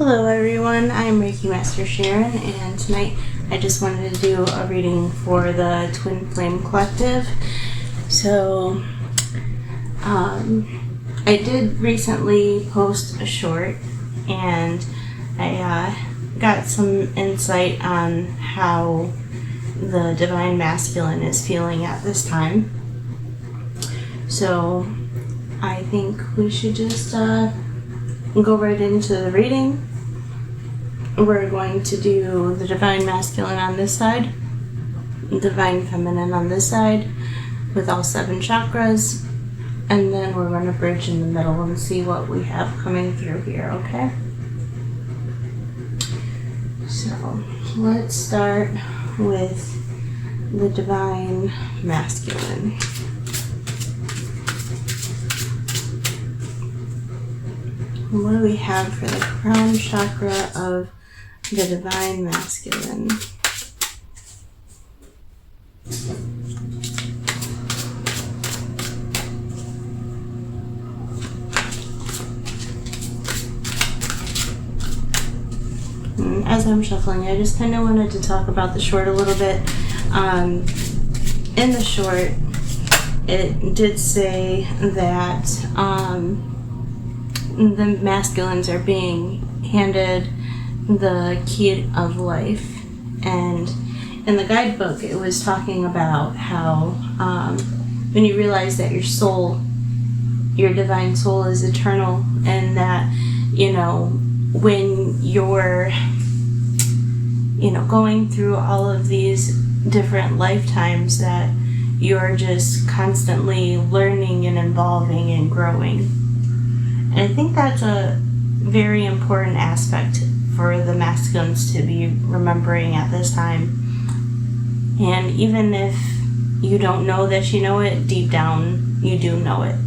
Hello everyone, I'm Reiki Master Sharon, and tonight I just wanted to do a reading for the Twin Flame Collective. So, I did recently post a short, and I got some insight on how the Divine Masculine is feeling at this time. So, I think we should just go right into the reading. We're going to do the Divine Masculine on this side, Divine Feminine on this side, with all 7 chakras, and then we're going to bridge in the middle and see what we have coming through here, okay? So, let's start with the Divine Masculine. What do we have for the crown chakra of the Divine Masculine? As I'm shuffling, I just kind of wanted to talk about the short a little bit. In the short, it did say that the masculines are being handed the key of life, and in the guidebook it was talking about how when you realize that your soul, your divine soul, is eternal, and that when you're going through all of these different lifetimes, that you're just constantly learning and evolving and growing. And I think that's a very important aspect for the masculines to be remembering at this time. And even if you don't know that you know it, deep down you do know it.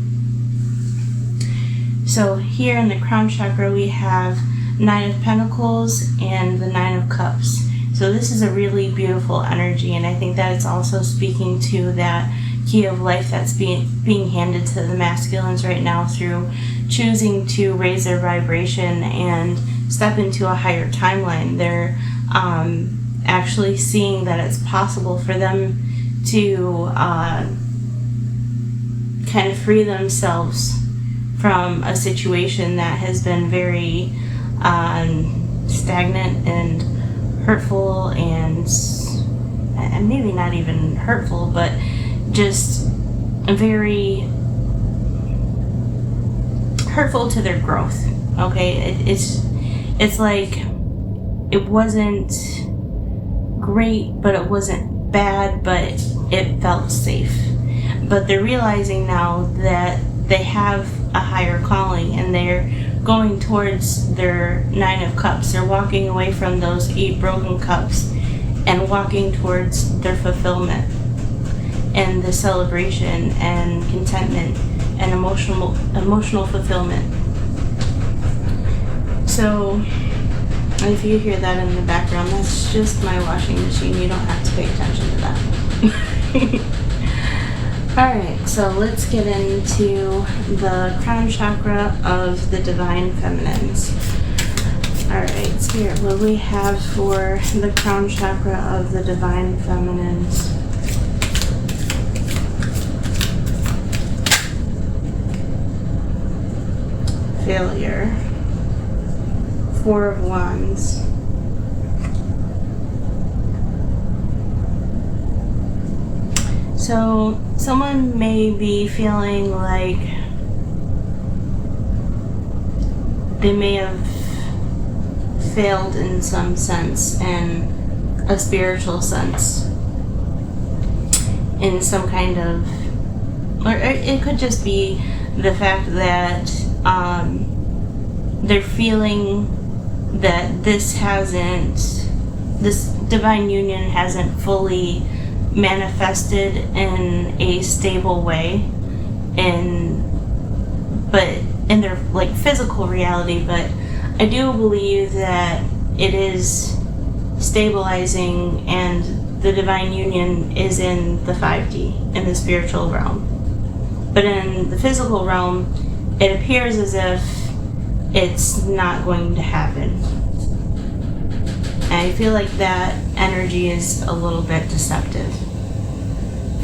So here in the crown chakra we have 9 of Pentacles and the 9 of Cups. So this is a really beautiful energy, and I think that it's also speaking to that key of life that's being handed to the masculines right now through choosing to raise their vibration and step into a higher timeline. They're actually seeing that it's possible for them to kind of free themselves from a situation that has been very stagnant and hurtful, and maybe not even hurtful, but just very hurtful to their growth. Okay, it's like it wasn't great, but it wasn't bad, but it felt safe. But they're realizing now that they have a higher calling, and they're going towards their 9 of Cups. They're walking away from those 8 broken cups and walking towards their fulfillment and the celebration and contentment and emotional fulfillment. So if you hear that in the background, that's just my washing machine. You don't have to pay attention to that. Alright, so let's get into the crown chakra of the Divine Feminines. Alright, Spirit, what do we have for the crown chakra of the Divine Feminines? Failure. 4 of Wands. So someone may be feeling like they may have failed in some sense, in a spiritual sense, in some kind of, or it could just be the fact that they're feeling that this divine union hasn't fully manifested in a stable way, but in their physical reality. But I do believe that it is stabilizing, and the divine union is in the 5D, in the spiritual realm. But in the physical realm, it appears as if it's not going to happen. And I feel like that energy is a little bit deceptive.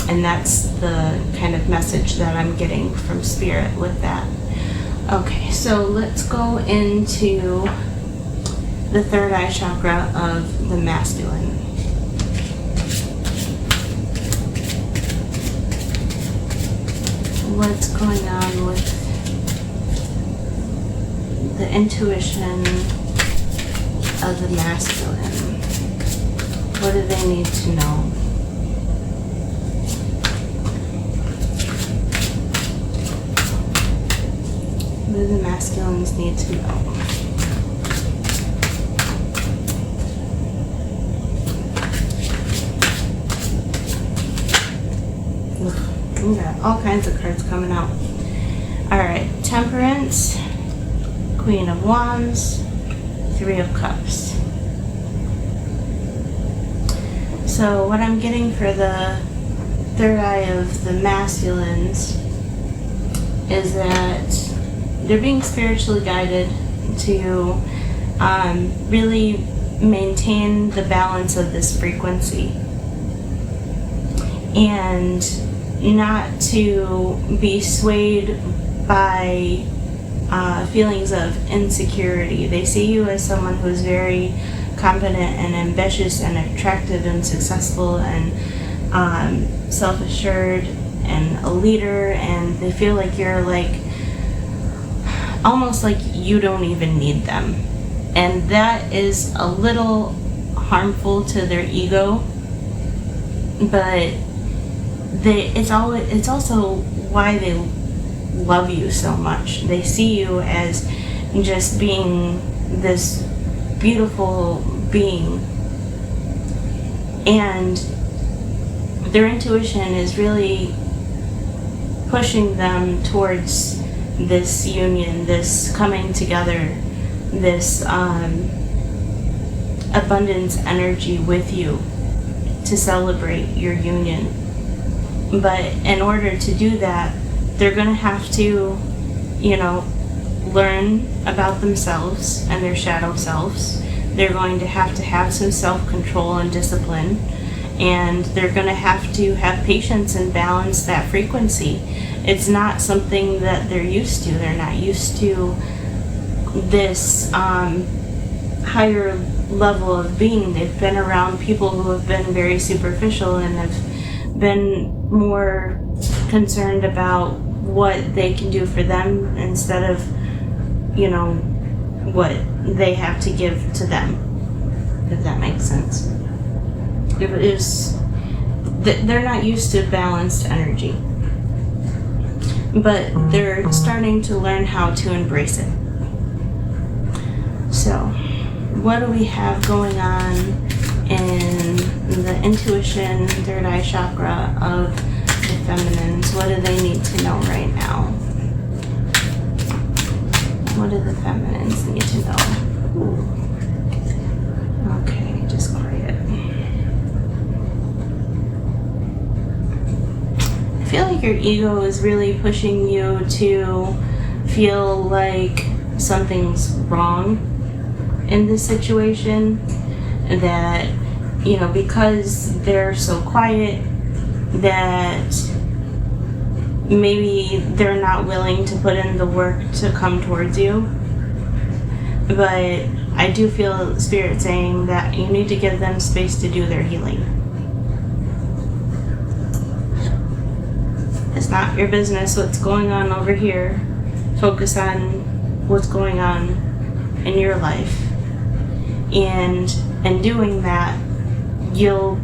And that's the kind of message that I'm getting from Spirit with that. Okay, so let's go into the third eye chakra of the masculine. What's going on with the intuition of the masculine? What do they need to know? What do the masculines need to know? We got all kinds of cards coming out. Alright, Temperance, Queen of Wands, Three of Cups. So what I'm getting for the third eye of the masculines is that they're being spiritually guided to really maintain the balance of this frequency and not to be swayed by feelings of insecurity. They see you as someone who's very confident and ambitious and attractive and successful and self-assured and a leader, and they feel like you're like almost like you don't even need them, and that is a little harmful to their ego, but it's also why they love you so much. They see you as just being this beautiful being, and their intuition is really pushing them towards this union, this coming together, this abundance energy with you to celebrate your union. But in order to do that, they're going to have to, learn about themselves and their shadow selves. They're going to have some self-control and discipline, and they're going to have patience and balance that frequency. It's not something that they're used to. They're not used to this higher level of being. They've been around people who have been very superficial and have been more concerned about what they can do for them instead of, what they have to give to them, if that makes sense. They're not used to balanced energy, but they're starting to learn how to embrace it. So, what do we have going on in the intuition, third eye chakra of the feminines? What do they need to know right now? What do the feminines need to know? Ooh. Okay, just quiet. I feel like your ego is really pushing you to feel like something's wrong in this situation, that because they're so quiet, that maybe they're not willing to put in the work to come towards you. But I do feel Spirit saying that you need to give them space to do their healing. It's not your business what's going on over here. Focus on what's going on in your life. And in doing that, you'll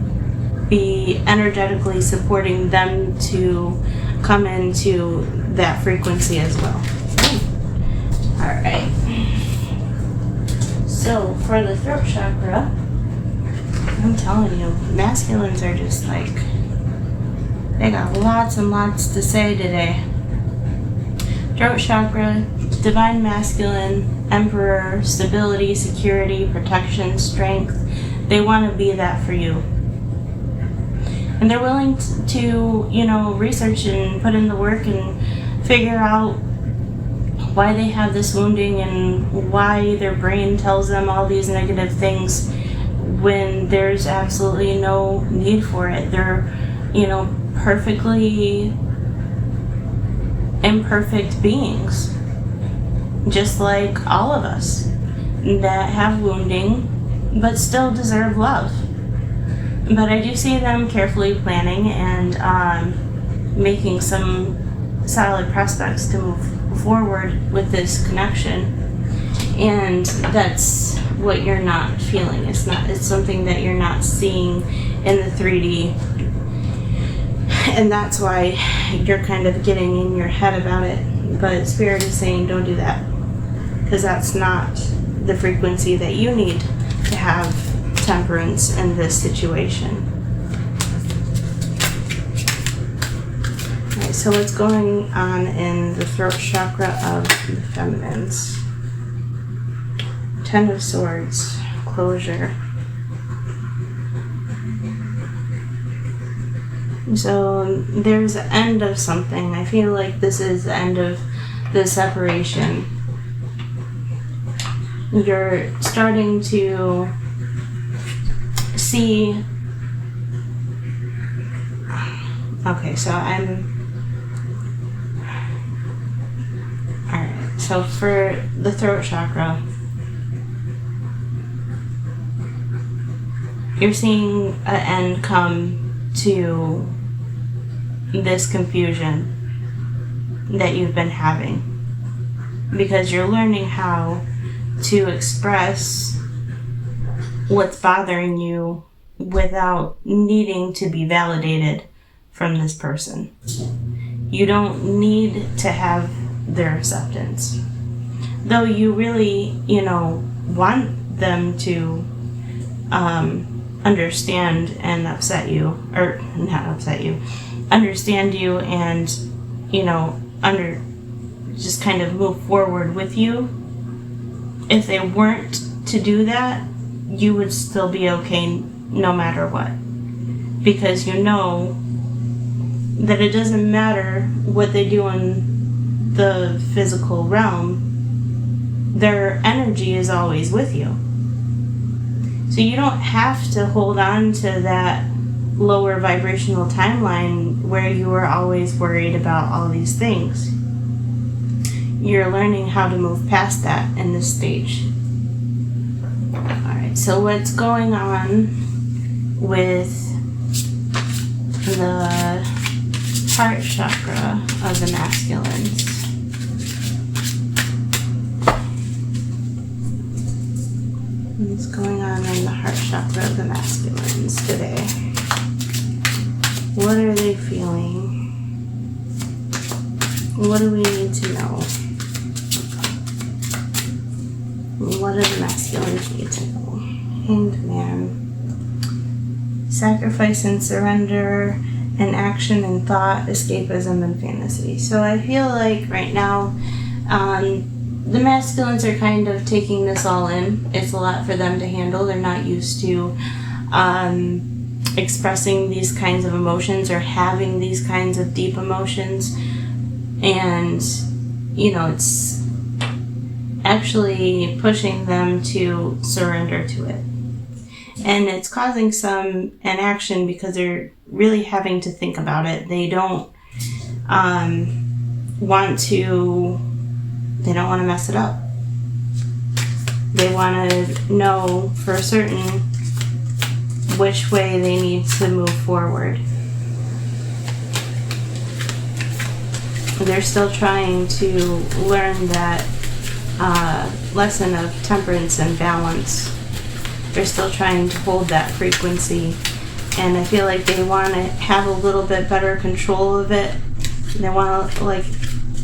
be energetically supporting them to come into that frequency as well. Alright. So, for the throat chakra, I'm telling you, masculines are just like, they got lots and lots to say today. Throat chakra, divine masculine, emperor, stability, security, protection, strength. They want to be that for you. And they're willing to research and put in the work and figure out why they have this wounding and why their brain tells them all these negative things when there's absolutely no need for it. They're, perfectly imperfect beings, just like all of us that have wounding but still deserve love. But I do see them carefully planning and making some solid prospects to move forward with this connection. And that's what you're not feeling. It's something that you're not seeing in the 3D. And that's why you're kind of getting in your head about it. But Spirit is saying don't do that, because that's not the frequency that you need to have temperance in this situation. Alright, so what's going on in the throat chakra of the feminines? Ten of Swords, closure. So there's the end of something. I feel like this is the end of the separation. You're starting to see. Okay, so alright, so for the throat chakra, you're seeing an end come to this confusion that you've been having, because you're learning how to express what's bothering you without needing to be validated from this person. You don't need to have their acceptance, though you really, want them to understand and upset you, or not upset you, understand you and, just kind of move forward with you. If they weren't to do that, you would still be okay no matter what, because you know that it doesn't matter what they do in the physical realm, their energy is always with you. So you don't have to hold on to that lower vibrational timeline where you were always worried about all these things. You're learning how to move past that in this stage. Alright, so what's going on with the heart chakra of the masculines? What's going on in the heart chakra of the masculines today? What are they feeling? What do we need to know? What do the masculines need to know? Hanged Man. Sacrifice and surrender, and action and thought, escapism and fantasy. So I feel like right now, the masculines are kind of taking this all in. It's a lot for them to handle. They're not used to expressing these kinds of emotions or having these kinds of deep emotions. And, it's actually pushing them to surrender to it. And it's causing some inaction because they're really having to think about it. They don't want to mess it up. They want to know for certain which way they need to move forward. They're still trying to learn that lesson of temperance and balance. They're still trying to hold that frequency, and I feel like they want to have a little bit better control of it. They want to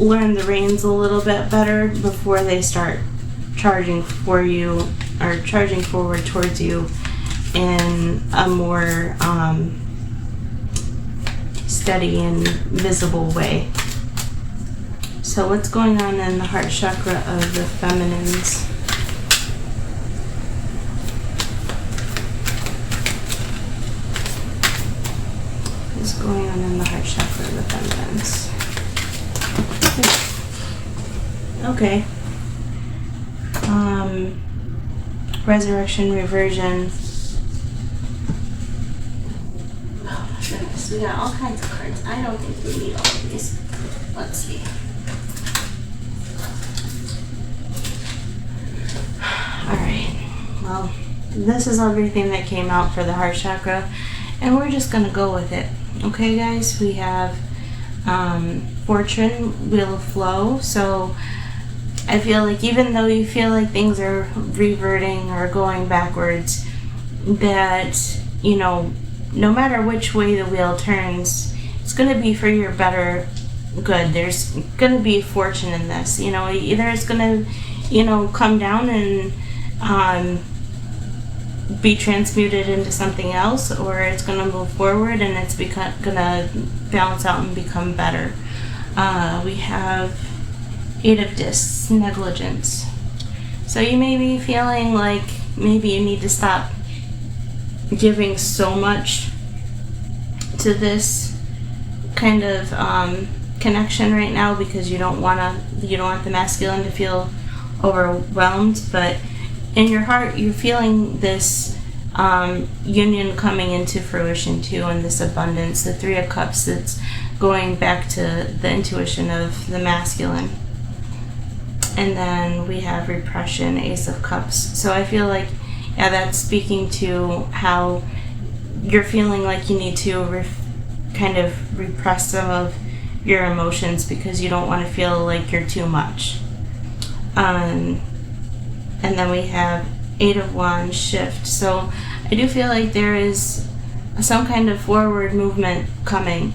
learn the reins a little bit better before they start charging for you or charging forward towards you in a more steady and visible way. So what's going on in the heart chakra of the feminines? What's going on in the heart chakra of the feminines? Okay. Resurrection, reversion. Oh my goodness, we got all kinds of cards. I don't think we need all of these. Let's see. Alright, well, this is everything that came out for the heart chakra, and we're just going to go with it. Okay, guys, we have Fortune, Wheel of Flow. So I feel like even though you feel like things are reverting or going backwards, that, you know, no matter which way the wheel turns, it's going to be for your better good. There's going to be fortune in this. You know, either it's going to, you know, come down and be transmuted into something else, or it's going to move forward and it's going to balance out and become better. We have Eight of Discs, negligence. So you may be feeling like maybe you need to stop giving so much to this kind of connection right now, because you don't want the masculine to feel overwhelmed, but in your heart you're feeling this union coming into fruition too, and this abundance. The Three of Cups, that's going back to the intuition of the masculine. And then we have repression, Ace of Cups. So I feel like, yeah, that's speaking to how you're feeling like you need to kind of repress some of your emotions because you don't want to feel like you're too much. And then we have Eight of Wands, shift. So I do feel like there is some kind of forward movement coming.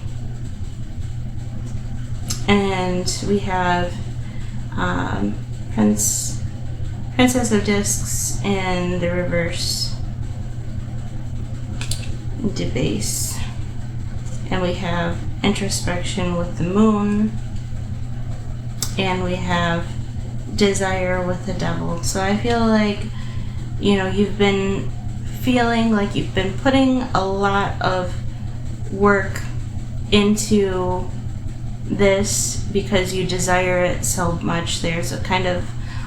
And we have Princess of Discs in the reverse, debase. And we have introspection with the Moon. And we have desire with the Devil. So I feel like, you know, you've been feeling like you've been putting a lot of work into this because you desire it so much. There's a kind of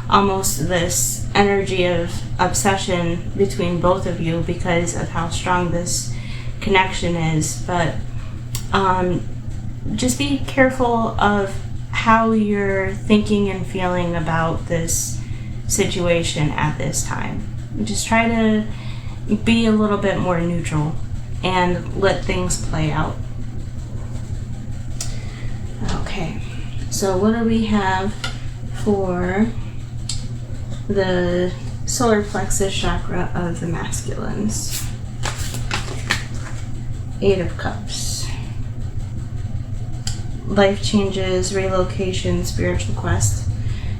almost this energy of obsession between both of you because of how strong this connection is. But just be careful of how you're thinking and feeling about this situation at this time. Just try to be a little bit more neutral and let things play out. Okay, so what do we have for the solar plexus chakra of the masculines? Eight of Cups. Life changes, relocation, spiritual quest.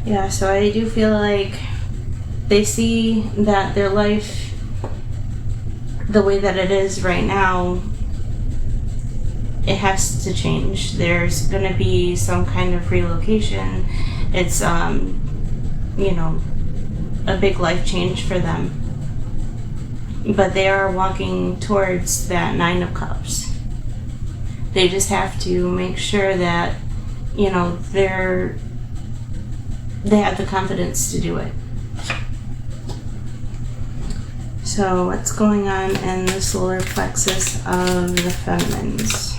Yeah, so I do feel like they see that their life, the way that it is right now, it has to change. There's going to be some kind of relocation. It's, you know, a big life change for them. But they are walking towards that Nine of Cups. They just have to make sure that, you know, they have the confidence to do it. So what's going on in the solar plexus of the feminines?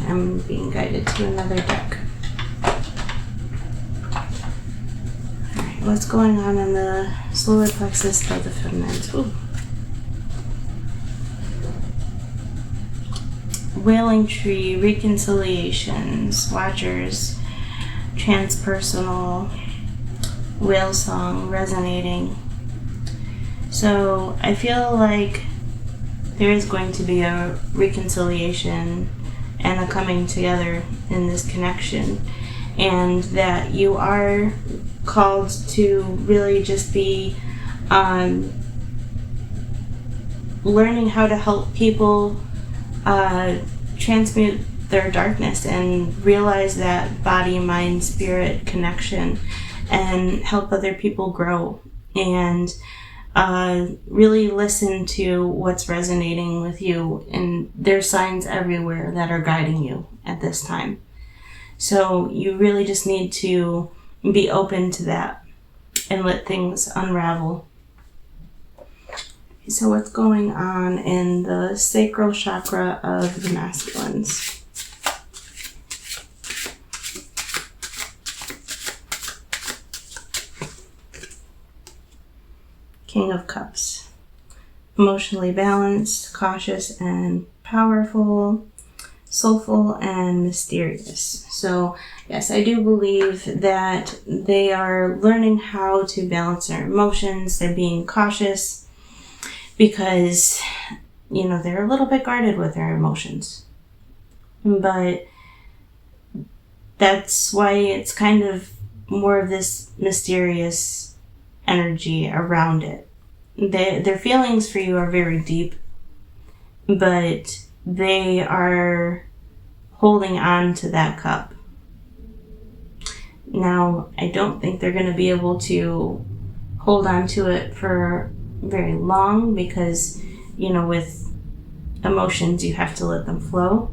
I'm being guided to another deck. Alright, what's going on in the solar plexus of the feminines? Ooh. Wailing Tree, reconciliations, Watchers, transpersonal, whale song, resonating. So I feel like there is going to be a reconciliation and a coming together in this connection, and that you are called to really just be learning how to help people transmute their darkness and realize that body, mind, spirit connection and help other people grow. And really listen to what's resonating with you, and there's signs everywhere that are guiding you at this time. So you really just need to be open to that and let things unravel. So what's going on in the sacral chakra of the masculines? King of Cups. Emotionally balanced, cautious and powerful, soulful and mysterious. So yes, I do believe that they are learning how to balance their emotions. They're being cautious because, they're a little bit guarded with their emotions. But that's why it's kind of more of this mysterious energy around it. Their feelings for you are very deep, but they are holding on to that cup. Now, I don't think they're going to be able to hold on to it for very long because, with emotions, you have to let them flow,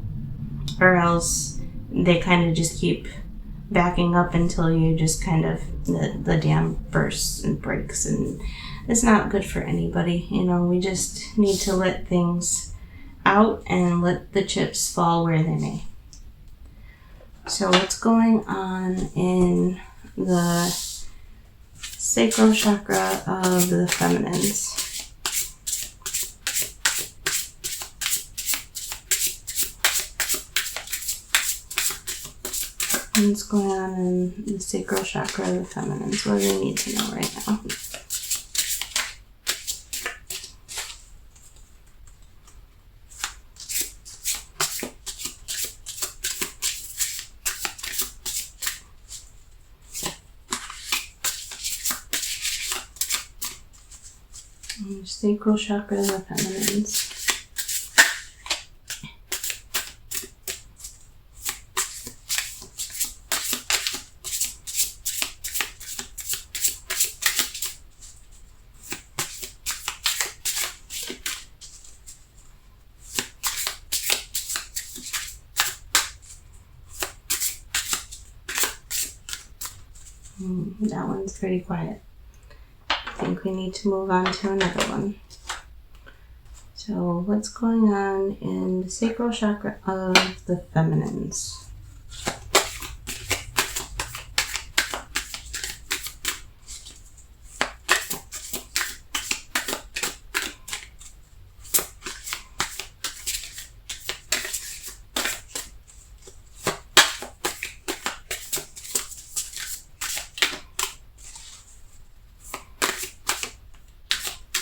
or else they kind of just keep backing up until you just kind of, the dam bursts and breaks, and it's not good for anybody. We just need to let things out and let the chips fall where they may. So what's going on in the sacral chakra of the feminines? What's going on in the sacral chakra of the feminines? What do they need to know right now? Sacral chakra of the feminines. That one's pretty quiet. I think we need to move on to another one. So what's going on in the sacral chakra of the feminines?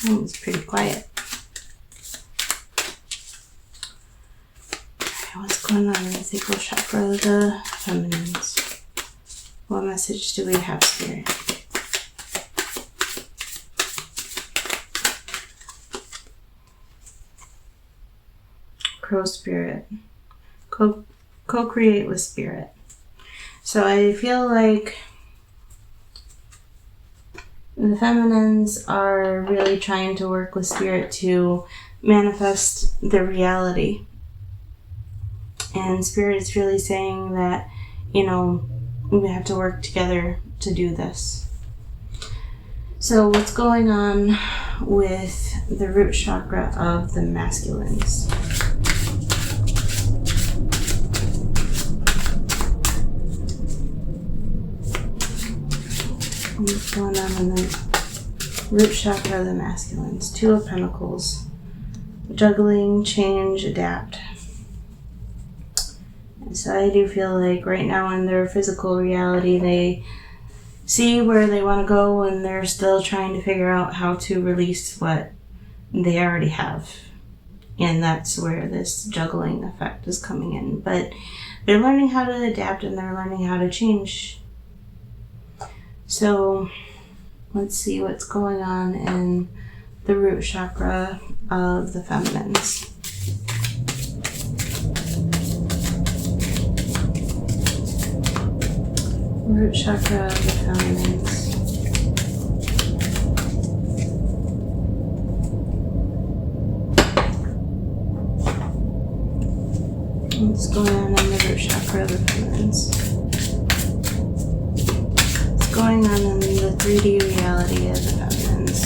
It's pretty quiet. What's going on in the sacral chakra of the feminines? What message do we have, Spirit? Crow Spirit. Co-create with Spirit. So I feel like the feminines are really trying to work with Spirit to manifest the reality. And Spirit is really saying that, we have to work together to do this. So what's going on with the root chakra of the masculines? What's going on in the root chakra of the masculines? Two of Pentacles. Juggling, change, adapt. And so I do feel like right now in their physical reality, they see where they want to go and they're still trying to figure out how to release what they already have. And that's where this juggling effect is coming in. But they're learning how to adapt and they're learning how to change. So let's see what's going on in the root chakra of the feminines. Root chakra of the feminines. What's going on in the root chakra of the feminines? What's going on in the 3D reality of the feminines?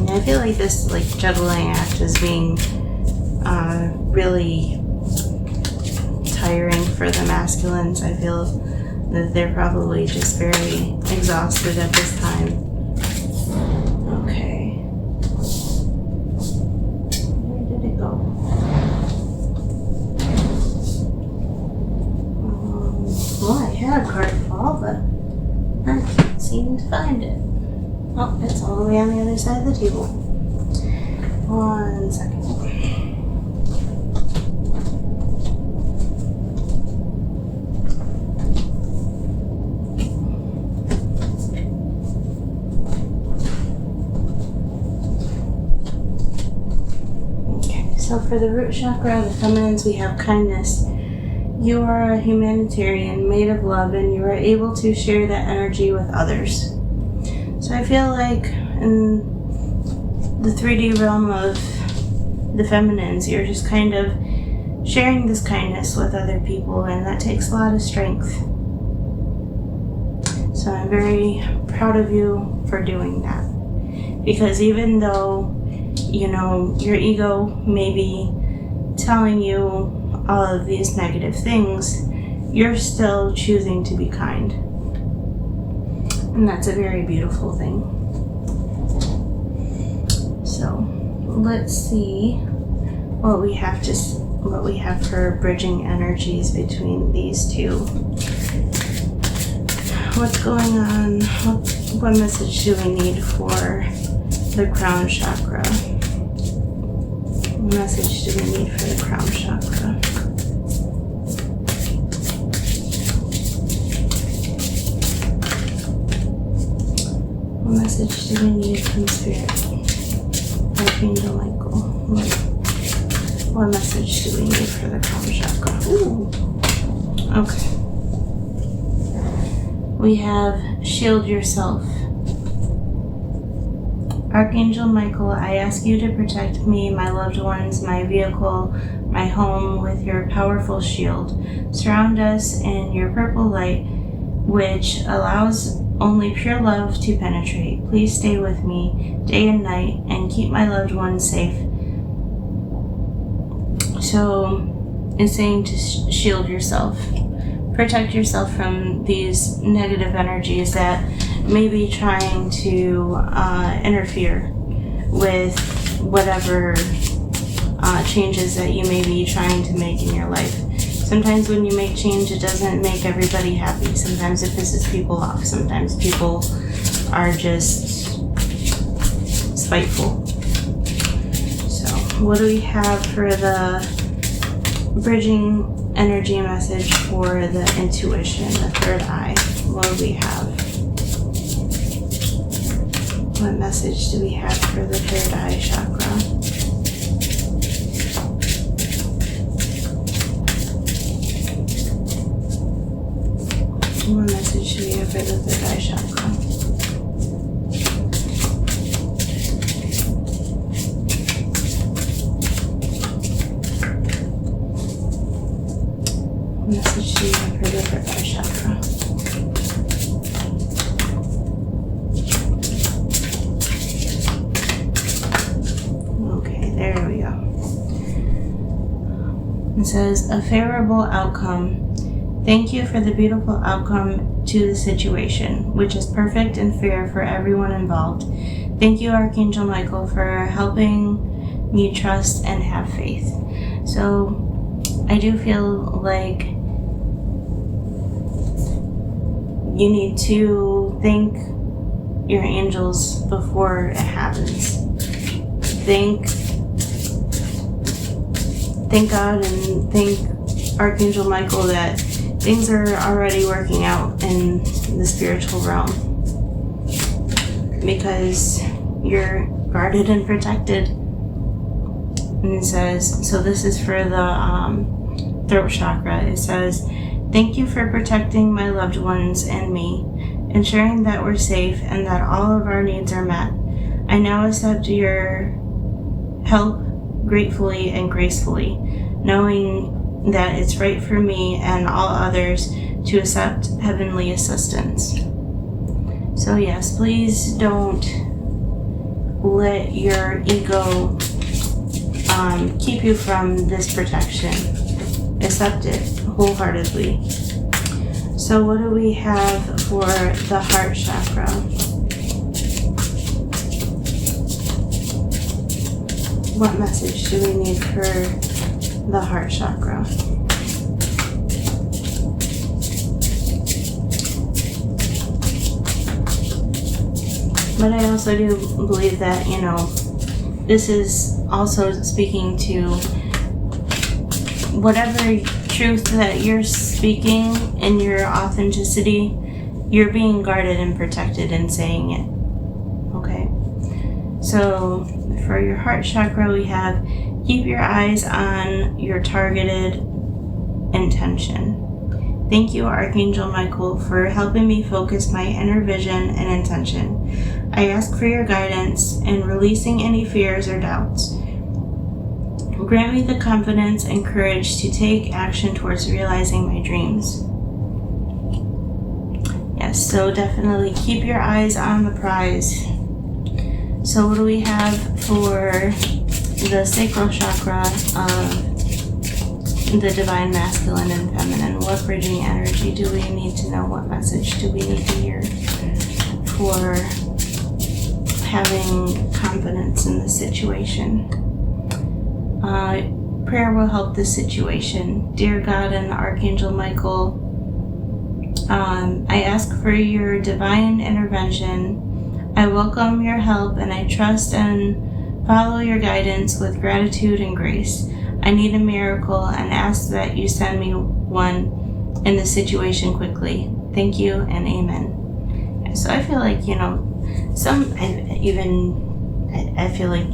I feel like this juggling act is being really tiring for the masculines. I feel that they're probably just very exhausted at this time. Okay. Where did it go? Well, I had a card fall, but I can't seem to find it. Oh, it's all the way on the other side of the table. 1 second. Okay, so for the root chakra of the feminines, we have kindness. You are a humanitarian made of love, and you are able to share that energy with others. So I feel like in the 3D realm of the feminines, you're just kind of sharing this kindness with other people, and that takes a lot of strength. So I'm very proud of you for doing that. Because even though, your ego may be telling you all of these negative things, you're still choosing to be kind. And that's a very beautiful thing. So let's see what we have for bridging energies between these two. What's going on? What message do we need for the crown chakra? What message do we need for the crown chakra? What message do we need from Spirit? Archangel Michael. What message do we need for the crown chakra? Ooh. Okay. We have shield yourself. Archangel Michael, I ask you to protect me, my loved ones, my vehicle, my home with your powerful shield. Surround us in your purple light, which allows only pure love to penetrate. Please stay with me day and night and keep my loved ones safe. So it's saying to shield yourself. Protect yourself from these negative energies that may be trying to interfere with whatever changes that you may be trying to make in your life. Sometimes when you make change, it doesn't make everybody happy. Sometimes it pisses people off. Sometimes people are just spiteful. So what do we have for the bridging energy message for the intuition, the third eye? What do we have? What message do we have for the third eye chakra? What message do we have for the third eye chakra? What message do we have for the third eye chakra? Okay, there we go. It says, a favorable outcome. Thank you for the beautiful outcome to the situation, which is perfect and fair for everyone involved. Thank you, Archangel Michael, for helping me trust and have faith. So I do feel like you need to thank your angels before it happens. Thank God and thank Archangel Michael that things are already working out in the spiritual realm, because you're guarded and protected. And it says, so this is for the throat chakra. It says, thank you for protecting my loved ones and me. ensuring that we're safe and that all of our needs are met. I now accept your help gratefully and gracefully, knowing that it's right for me and all others to accept heavenly assistance. So yes, please don't let your ego keep you from this protection. Accept it wholeheartedly. So what do we have for the heart chakra? What message do we need for the heart chakra? But I also do believe that, this is also speaking to whatever truth that you're speaking in your authenticity, you're being guarded and protected in saying it. Okay? So for your heart chakra, we have keep your eyes on your targeted intention. Thank you, Archangel Michael, for helping me focus my inner vision and intention. I ask for your guidance in releasing any fears or doubts. Grant me the confidence and courage to take action towards realizing my dreams. Yes, so definitely keep your eyes on the prize. So what do we have for the sacral chakra of the divine masculine and feminine? What bridging energy do we need to know? What message do we need to hear for having confidence in the situation? Prayer will help this situation. Dear God and Archangel Michael, I ask for your divine intervention. I welcome your help and I trust and follow your guidance with gratitude and grace. I need a miracle and ask that you send me one in the situation quickly. Thank you and amen. So I feel like, I feel like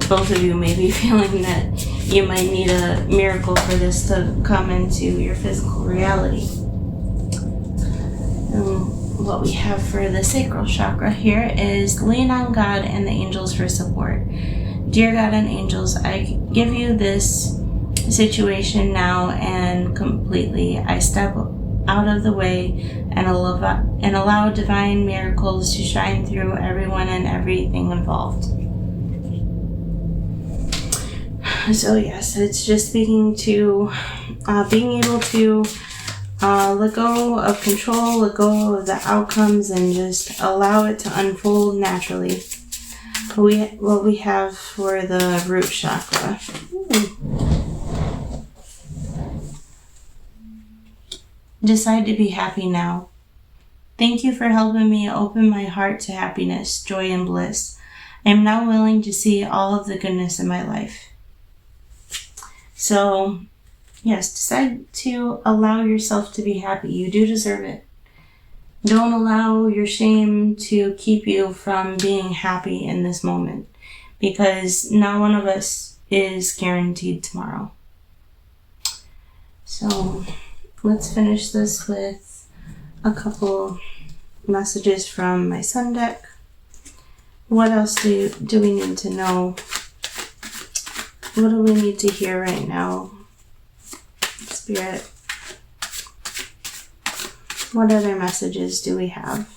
both of you may be feeling that you might need a miracle for this to come into your physical reality. What we have for the sacral chakra here is lean on God and the angels for support. Dear God and angels, I give you this situation now and completely. I step out of the way and allow divine miracles to shine through everyone and everything involved. So yes, it's just speaking to being able to let go of control, let go of the outcomes, and just allow it to unfold naturally. What we have for the root chakra. Decide to be happy now. Thank you for helping me open my heart to happiness, joy, and bliss. I am now willing to see all of the goodness in my life. So, yes, decide to allow yourself to be happy. You do deserve it. Don't allow your shame to keep you from being happy in this moment, because not one of us is guaranteed tomorrow. So let's finish this with a couple messages from my sun deck. What else do we need to know? What do we need to hear right now? Spirit. What other messages do we have?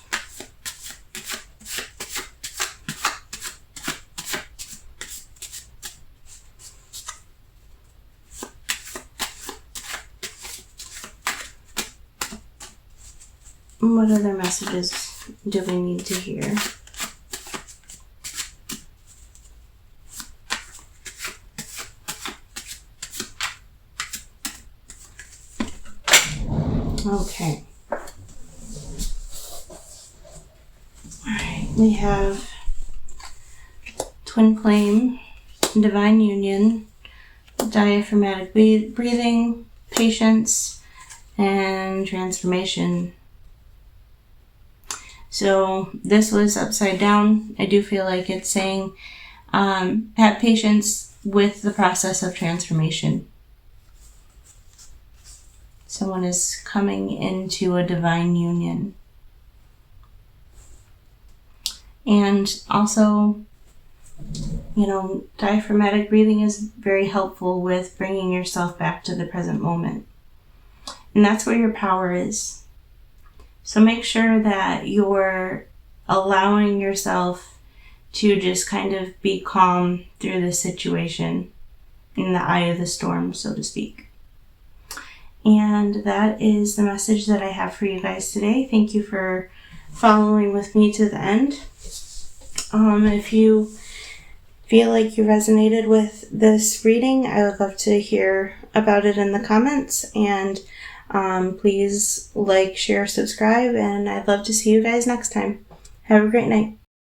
What other messages do we need to hear? Okay. Alright, we have twin flame, divine union, diaphragmatic breathing, patience, and transformation. So this was upside down. I do feel like it's saying have patience with the process of transformation. Someone is coming into a divine union. And also, diaphragmatic breathing is very helpful with bringing yourself back to the present moment. And that's where your power is. So make sure that you're allowing yourself to just kind of be calm through the situation, in the eye of the storm, so to speak. And that is the message that I have for you guys today. Thank you for following with me to the end. If you feel like you resonated with this reading, I would love to hear about it in the comments. And please like, share, subscribe, and I'd love to see you guys next time. Have a great night.